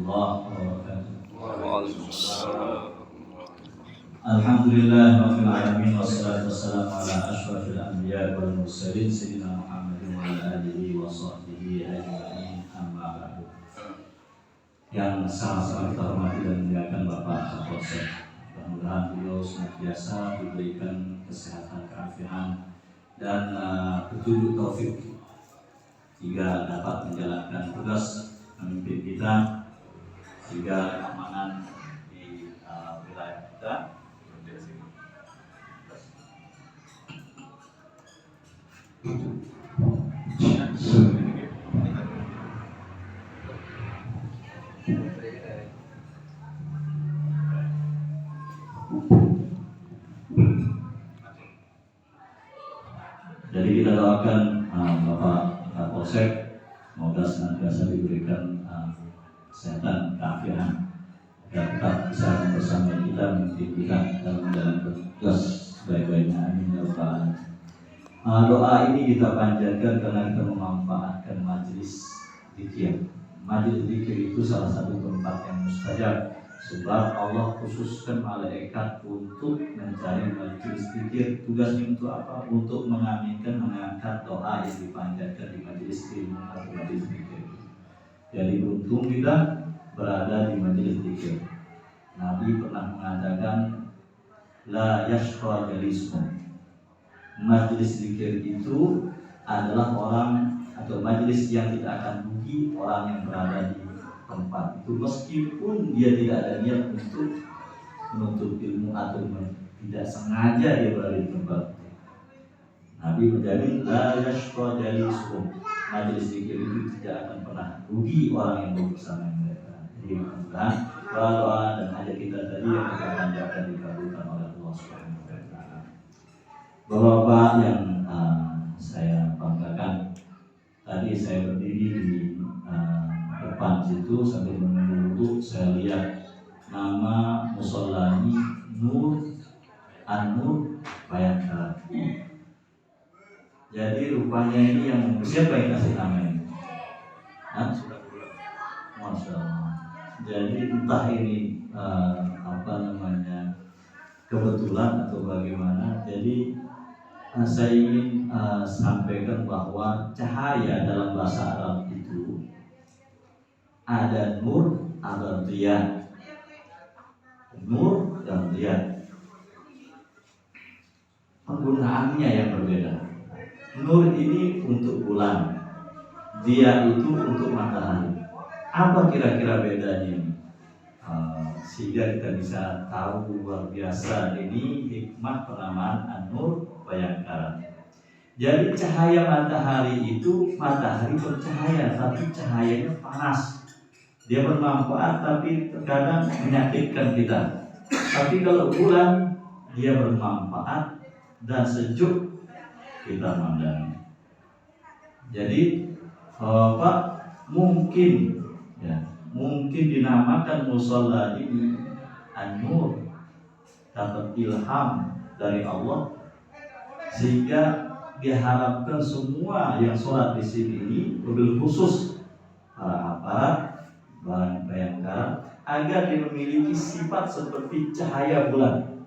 warahmatullahi wabarakatuh. Waalaikumsalam. Alhamdulillahirabbil alamin wassalatu wassalamu ala asyrafil anbiya'i wal mursalin sayyidina Muhammadin wa ala alihi wa sahbihi ajma'in, amma ba'du. Yang sama-sama kita hormati dan muliakan Bapak Kapolsek, mudah-mudahan beliau senantiasa diberikan kesehatan, keafian dan petunjuk taufik hingga dapat menjalankan tugas memimpin kita sehingga keamanan di wilayah kita jadi kita doakan Bapak Kapolsek semoga senantiasa diberikan kesehatan, keafian agar tetap bisa bersama kita memimpin kita dalam menjalankan tugas sebaik-baiknya. Amin ya rabbal alamin. Doa ini kita panjatkan karena kita memanfaatkan majelis zikir. Majelis zikir itu salah satu tempat yang mustajab, sebab Allah khususkan malaikat untuk mencari majelis zikir. Tugasnya untuk apa? Untuk mengaminkan, mengangkat doa yang dipanjatkan di majelis ilmu atau majelis zikir. Jadi beruntung kita berada di majelis zikir. Nabi pernah mengatakan, la yashqa jalismu. Majelis zikir itu adalah orang atau majelis yang tidak akan rugi orang yang berada di tempat itu, meskipun dia tidak ada niat untuk menuntut ilmu atau tidak sengaja dia berada di tempat. Nabi menjamin la yashqa jalismu. Majelis zikir itu tidak akan pernah rugi orang yang bersama mereka. Jadi mudah-mudahan doa dan hajat kita tadi yang kita panjatkan dikabulkan oleh Allah Subhanahu wa taala. Bapak-bapak yang saya banggakan, tadi saya berdiri di depan situ sambil menunggu, saya lihat nama musholani Nur An-Nur Bayangkara. Jadi rupanya ini yang siapa yang kasih nama ini? Masya Allah. Jadi entah ini kebetulan atau bagaimana. Jadi saya ingin sampaikan bahwa cahaya dalam bahasa Arab itu ada nur, ada diya. Nur dan diya. Penggunaannya yang berbeda. Nur ini untuk bulan, dia itu untuk matahari. Apa kira-kira bedanya ini? Sehingga kita bisa tahu luar biasa ini hikmah penamaan An-Nur Bayangkara. Jadi cahaya matahari itu, matahari bercahaya tapi cahayanya panas. Dia bermanfaat tapi terkadang menyakitkan kita. Tapi kalau bulan dia bermanfaat dan sejuk kita mandang. Jadi Pak mungkin dinamakan musholla ini An-Nur, dapat ilham dari Allah sehingga diharapkan semua yang sholat di sini ini, mobil khusus para aparat Bayangkara, agar dia memiliki sifat seperti cahaya bulan.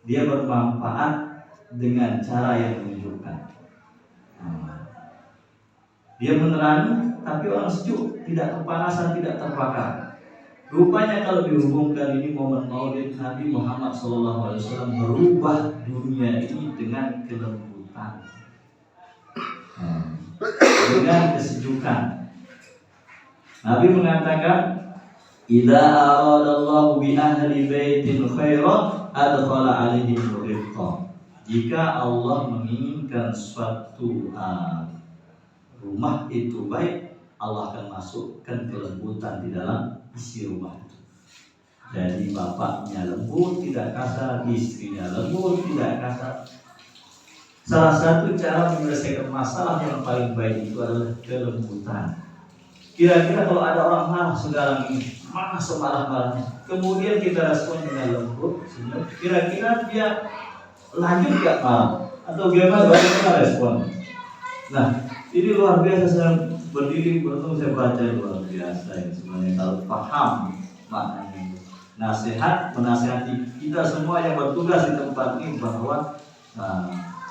Dia bermanfaat dengan cara yang menunjukkan. Dia menerangi, tapi orang sejuk, tidak kepanasan, tidak terbakar. Rupanya kalau dihubungkan ini momen Maulid Nabi Muhammad SAW merubah dunia ini dengan kelembutan, dengan kesejukan. Nabi mengatakan, idza aradallahu bi ahli baitin khairan adkhala alaihim rifqa. Jika Allah menginginkan suatu rumah itu baik, Allah akan masukkan kelembutan di dalam isi rumah itu. Jadi bapaknya lembut tidak kasar, istrinya lembut tidak kasar. Salah satu cara menyelesaikan masalah yang paling baik itu adalah kelembutan. Kira-kira kalau ada orang marah sekarang ini, marah semarah-marahnya, kemudian kita respon dengan lembut, senyum, kira-kira dia lanjut gak marah? Atau bagaimana respon? Nah, ini luar biasa. Saya berdiri bertemu saya baca luar biasa ya sebenarnya kalau paham maknanya. Nasihat menasihati kita semua yang bertugas di tempat ini bahwa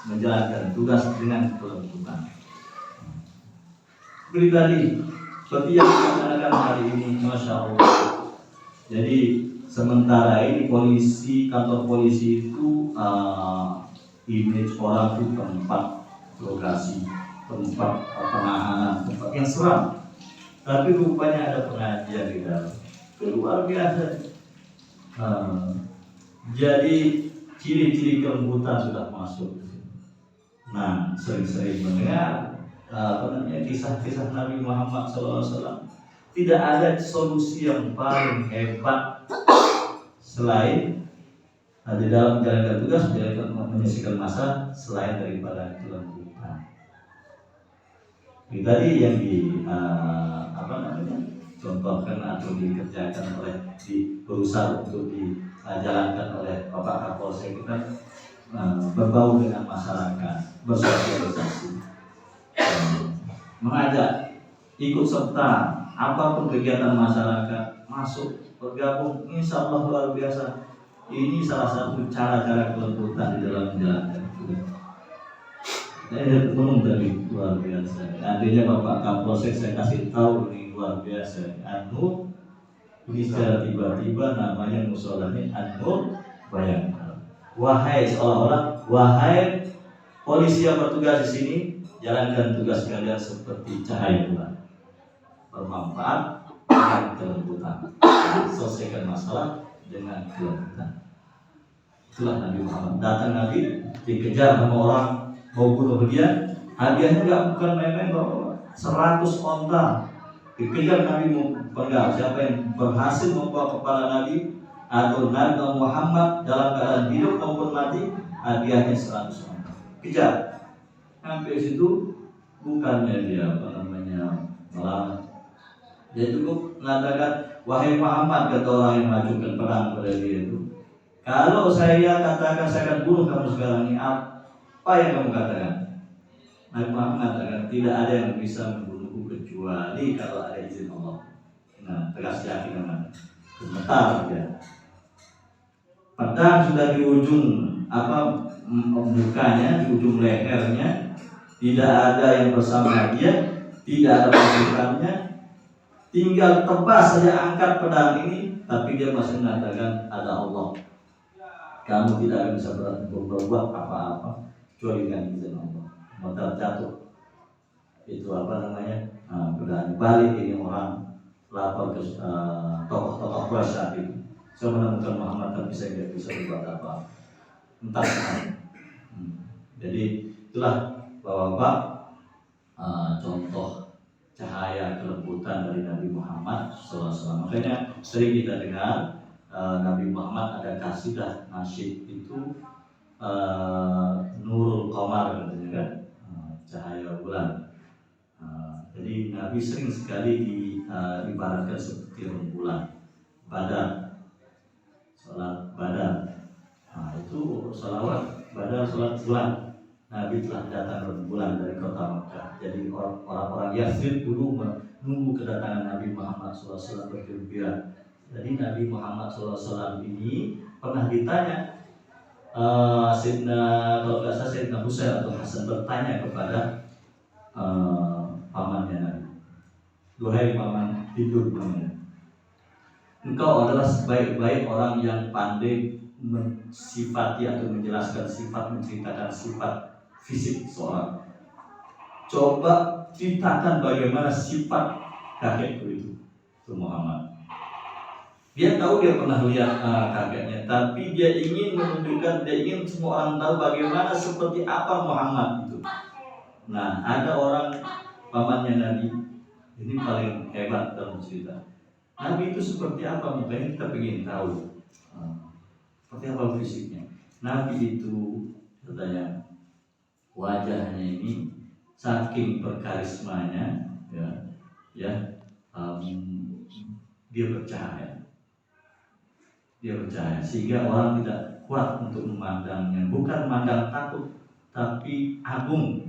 menjalankan tugas dengan kelembutan. Pribadi seperti yang dikatakan hari ini, Masya Allah. Jadi sementara ini kantor polisi itu image orang itu tempat lokasi, tempat penahanan, tempat yang seram. Tapi rupanya ada pengajian di dalam. Luar biasa. Jadi ciri-ciri kelembutan sudah masuk. Nah, sering-sering mendengar kisah-kisah Nabi Muhammad SAW. Tidak ada solusi yang paling hebat selain di dalam menjalankan tugas, menyelesaikan masalah selain daripada kelembutan. Tadi yang contohkan atau dikerjakan berusaha untuk dijalankan oleh Bapak Kapolsek kita berbau dengan masyarakat, bersosialisasi, mengajak ikut serta apapun kegiatan masyarakat masuk bergabung, insya Allah luar biasa. Ini salah satu cara-cara kelembutan di dalam menjalankan tugas. Saya ketemu dari luar biasa. Artinya Bapak Kapolsek saya kasih tahu ini luar biasa. An-Nur ini secara tiba-tiba namanya musolanya An-Nur Bayangkara. Wahai seolah-olah wahai polisi yang bertugas di sini, jalankan tugas kalian seperti cahaya bulan, bermanfaat dengan kelembutan, selesaikan masalah dengan kelembutan. Itulah Nabi Muhammad. Datang Nabi dikejar sama orang mau bunuh dia, hadiahnya bukan main-main, bawa 100 onta. Dikejar Nabi penggal. Siapa yang berhasil membawa kepala Nabi atau Nabi Muhammad dalam keadaan hidup maupun mati, hadiahnya 100 onta. Kejar. Sampai situ bukannya dia melawan. Dia cukup mengatakan, wahai Muhammad, kata orang yang mengajukan perang pada dia itu, kalau saya katakan saya akan bunuh kamu sekarang ini, apa yang kamu katakan? Nabi Muhammad mengatakan tidak ada yang bisa membunuhku kecuali kalau ada izin Allah. Nah, tegas yakin namanya. Gemetar dia. Pedang sudah di ujung mukanya, di ujung lehernya, tidak ada yang bersama dia, tidak ada pasukannya, tinggal tebas saja angkat pedang ini, tapi dia masih mengatakan ada Allah. Kamu tidak akan bisa berbuat apa-apa kecuali dengan izin Allah. Maka jatuh itu berani balik ini orang lapor ke tokoh-tokoh Quraisy saat itu. Saya menemukan Muhammad tapi saya tidak bisa berbuat apa. Entah. Jadi itulah Bapak contoh cahaya kelembutan dari Nabi Muhammad SAW. Makanya sering kita dengar Nabi Muhammad ada kasidah nasyid itu Nurul Qamar katanya kan, cahaya bulan. Jadi Nabi sering sekali diibaratkan seperti rembulan, Badar, salat Badar. Itu salawat Badar, salat bulan. Nabi telah datang rembulan dari kota Makkah. Jadi orang-orang Yathrib dulu menunggu kedatangan Nabi Muhammad SAW bergembira. Jadi Nabi Muhammad SAW ini pernah ditanya, kalau nggak salah Sayyidina Husain atau Hasan bertanya kepada pamannya Nabi, duhai paman, tidur paman, engkau adalah sebaik-baik orang yang pandai mensifati atau menjelaskan sifat, menceritakan sifat fisik seorang. Coba ceritakan bagaimana sifat kakekku itu Muhammad. Dia tahu dia pernah lihat kakeknya, tapi dia ingin menunjukkan, dia ingin semua orang tahu bagaimana seperti apa Muhammad itu. Nah, ada orang pamannya Nabi, ini paling hebat dalam cerita. Nabi itu seperti apa mukanya, kita ingin tahu. Seperti apa fisiknya. Nabi itu katanya wajahnya ini saking berkarismanya, dia bercahaya. Dia percaya sehingga orang tidak kuat untuk memandangnya, bukan memandang takut tapi agung.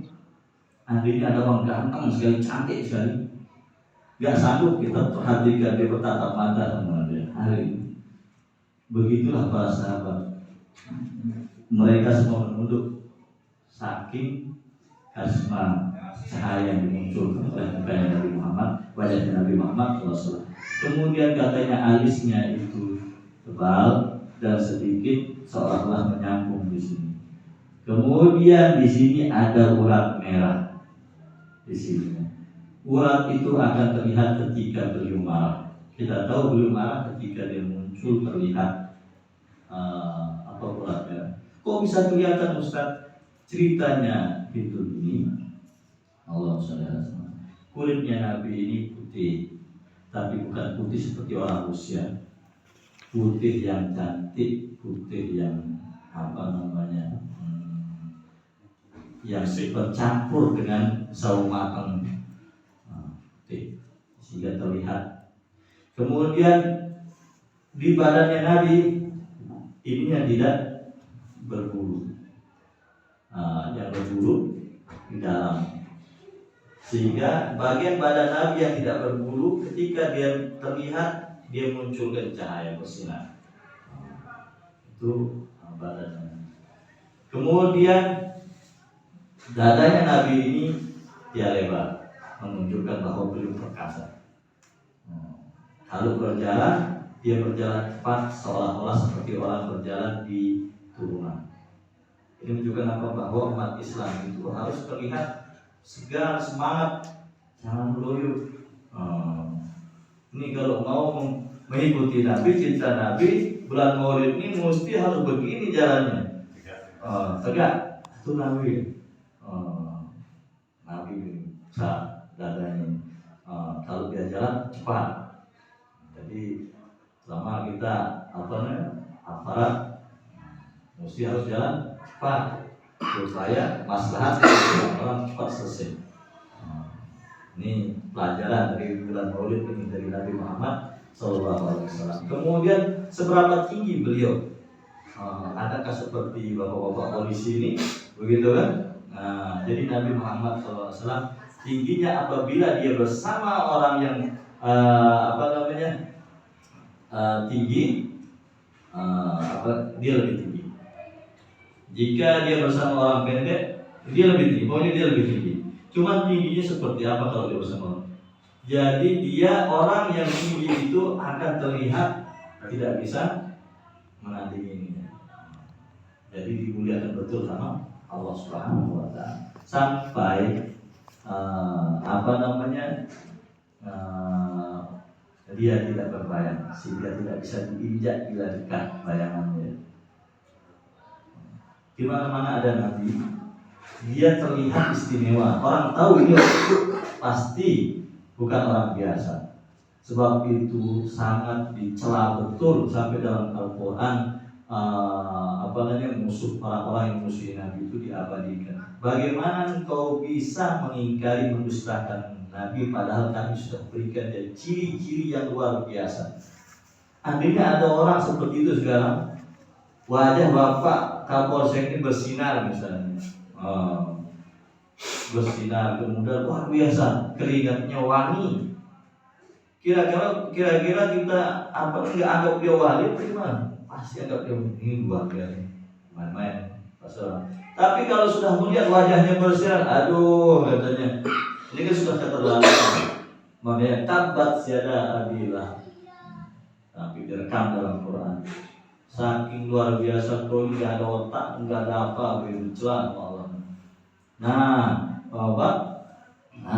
Andainya ada orang ganteng sekali, cantik sekali, gak sanggup kita perhatikan dia bertatap mata sama dia. Hari ini begitulah para sahabat, mereka semua menunduk saking kasma cahaya yang dimunculkan oleh mukanya Nabi Muhammad, wajah Nabi Muhammad SAW. Kemudian katanya alisnya itu tebal dan sedikit seolah-olah menyambung di sini. Kemudian di sini ada urat merah di sini. Urat itu akan terlihat ketika beliau marah. Kita tahu beliau marah ketika dia muncul terlihat urat merah. Kok bisa kelihatan Ustaz? Ceritanya itu ini. Allah SWT. Kulitnya Nabi ini putih, tapi bukan putih seperti orang Rusia. Putih yang cantik, putih yang yang bercampur dengan sawo matang, sehingga terlihat. Kemudian di badannya Nabi ini yang tidak berbulu, yang berbulu di dalam, sehingga bagian badan Nabi yang tidak berbulu ketika dia terlihat dia munculkan cahaya bersinar. Itu badannya. Kemudian dadanya Nabi ini dia lebar, menunjukkan bahwa beliau perkasa. Kalau berjalan, dia berjalan cepat seolah-olah seperti orang berjalan di turunan. Ini menunjukkan apa? Bahwa umat Islam itu harus terlihat segar, semangat, jangan loyo. Ini kalau mau mengikuti Nabi, cinta Nabi, bulan Maulid ini mesti harus begini jalannya. Tegak, itu Nabi. Nabi besar dadanya. Kalau dia jalan cepat. Jadi selama kita aparat mesti harus jalan cepat supaya maslahat orang cepat selesai. Ini pelajaran dari bulan Maulid ini dari Nabi Muhammad SAW. Kemudian seberapa tinggi beliau? Adakah seperti bapak-bapak polisi ini, begitu kan? Jadi Nabi Muhammad SAW tingginya apabila dia bersama orang yang tinggi, dia lebih tinggi. Jika dia bersama orang pendek, dia lebih tinggi. Pokoknya dia lebih tinggi. Cuma tingginya seperti apa kalau dia bersama orang? Jadi dia orang yang tinggi itu akan terlihat tidak bisa menandinginya. Jadi dimuliakan betul sama Allah Subhanahu wa Ta'ala. Sampai dia tidak berbayang, sehingga tidak bisa diinjak bila dekat bayangannya. Di mana-mana ada Nabi, dia terlihat istimewa. Orang tahu ini pasti bukan orang biasa. Sebab itu sangat dicela betul sampai dalam Al-Quran. Musuh orang-orang yang musuh Nabi itu diabadikan. Bagaimana engkau bisa mengingkari, mendustakan Nabi padahal kami sudah berikan dia ciri-ciri yang luar biasa. Andainya ada orang seperti itu sekarang, wajah Bapak Kapolsek ini bersinar misalnya, bersinar, kemudian luar biasa, keringatnya wangi. Kira-kira kita nggak anggap dia wali, gimana? Pasti anggap dia ini luar biasa, main-main. Tapi kalau sudah melihat wajahnya bersinar, aduh katanya, ini kan sudah keterlaluan. Makanya tabat siada abilah, tapi direkam dalam Quran. Saking luar biasa, kau nggak ada otak, nggak ada apa, begitu Allah. Nah, Bapak